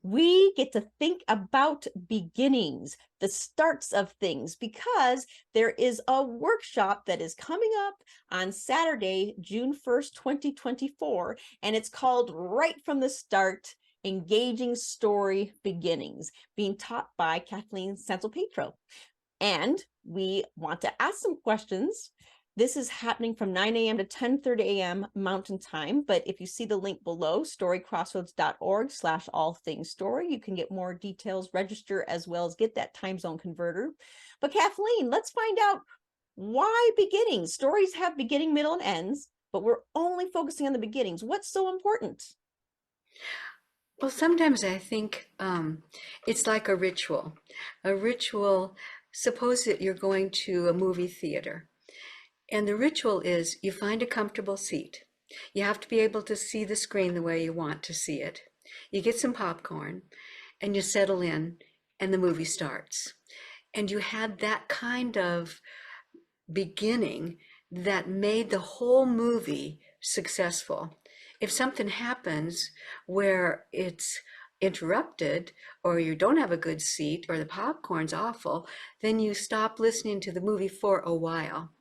we get to think about beginnings, the starts of things, because there is a workshop that is coming up on Saturday, June 1st, 2024, and it's called Right from the Start, Engaging Story Beginnings, being taught by Kathleen Santopietro. And we want to ask some questions. This is happening from 9 a.m. to 10:30 a.m. Mountain Time. But if you see the link below, storycrossroads.org/all-things-story, you can get more details, register, as well as get that time zone converter. But Kathleen, let's find out why beginnings. Stories have beginning, middle, and ends, but we're only focusing on the beginnings. What's so important? Well, sometimes I think it's like a ritual. A ritual, suppose that you're going to a movie theater, and the ritual is you find a comfortable seat. You have to be able to see the screen the way you want to see it. You get some popcorn, and you settle in, and the movie starts. And you had that kind of beginning that made the whole movie successful. If something happens where it's interrupted, or you don't have a good seat, or the popcorn's awful, then you stop listening to the movie for a while.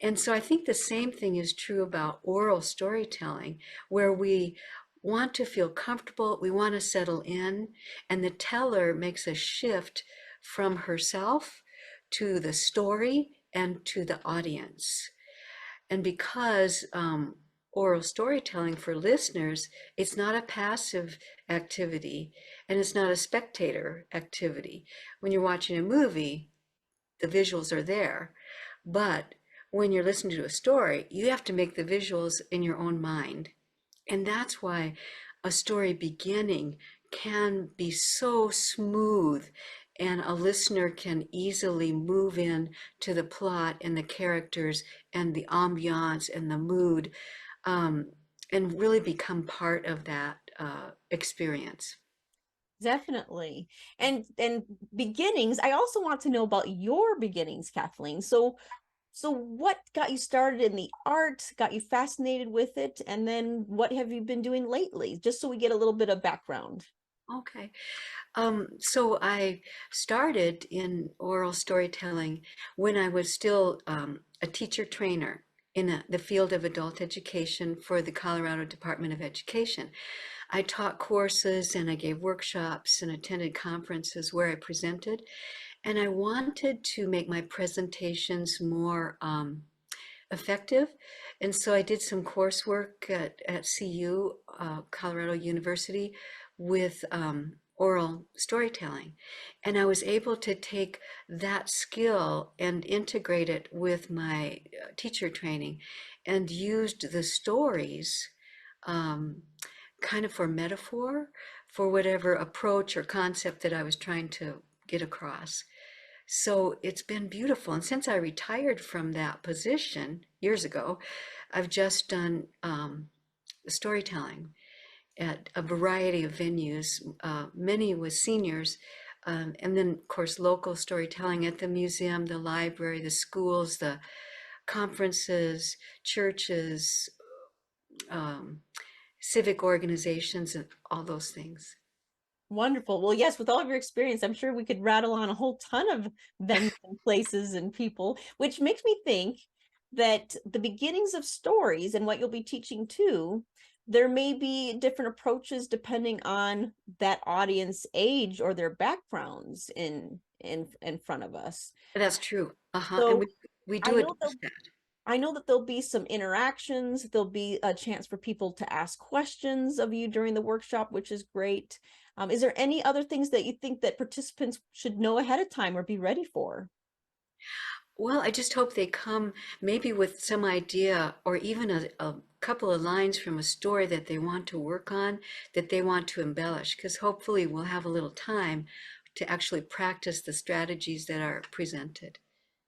And so I think the same thing is true about oral storytelling, where we want to feel comfortable, we want to settle in, and the teller makes a shift from herself to the story and to the audience. And because oral storytelling for listeners, it's not a passive activity and it's not a spectator activity. When you're watching a movie, the visuals are there. But when you're listening to a story, you have to make the visuals in your own mind. And that's why a story beginning can be so smooth and a listener can easily move in to the plot and the characters and the ambiance and the mood, and really become part of that experience. Definitely. And beginnings, I also want to know about your beginnings, Kathleen. So what got you started in the art, got you fascinated with it, and then what have you been doing lately? Just so we get a little bit of background. Okay. So I started in oral storytelling when I was still a teacher trainer in the field of adult education for the Colorado Department of Education. I taught courses and I gave workshops and attended conferences where I presented, and I wanted to make my presentations more effective. And so I did some coursework at CU, Colorado University, with oral storytelling. And I was able to take that skill and integrate it with my teacher training and used the stories kind of for metaphor for whatever approach or concept that I was trying to get across. So it's been beautiful. And since I retired from that position years ago, I've just done storytelling at a variety of venues, many with seniors, and then, of course, local storytelling at the museum, the library, the schools, the conferences, churches, um, civic organizations, and all those things. Wonderful. Well, yes, with all of your experience, I'm sure we could rattle on a whole ton of venues and places and people, which makes me think that the beginnings of stories and what you'll be teaching too, there may be different approaches depending on that audience age or their backgrounds in front of us. That's true. And So we I do know address that. I know that there'll be some interactions. There'll be a chance for people to ask questions of you during the workshop, which is great. Is there any other things that you think that participants should know ahead of time or be ready for? Well, I just hope they come maybe with some idea or even a couple of lines from a story that they want to work on, that they want to embellish, because hopefully we'll have a little time to actually practice the strategies that are presented.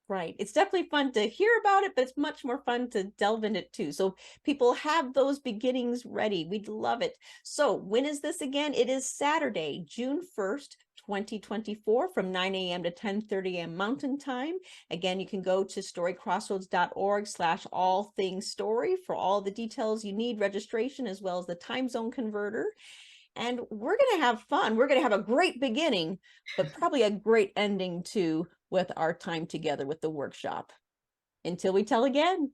Right. It's definitely fun to hear about it, but it's much more fun to delve in it too. So people have those beginnings ready. We'd love it. So when is this again? It is Saturday, June 1st, 2024 from 9 a.m. to 10:30 a.m. Mountain Time. Again, you can go to storycrossroads.org/all things story for all the details you need, registration, as well as the time zone converter. and we're going to have fun. We're going to have a great beginning, but probably a great ending too with our time together with the workshop. Until we tell again.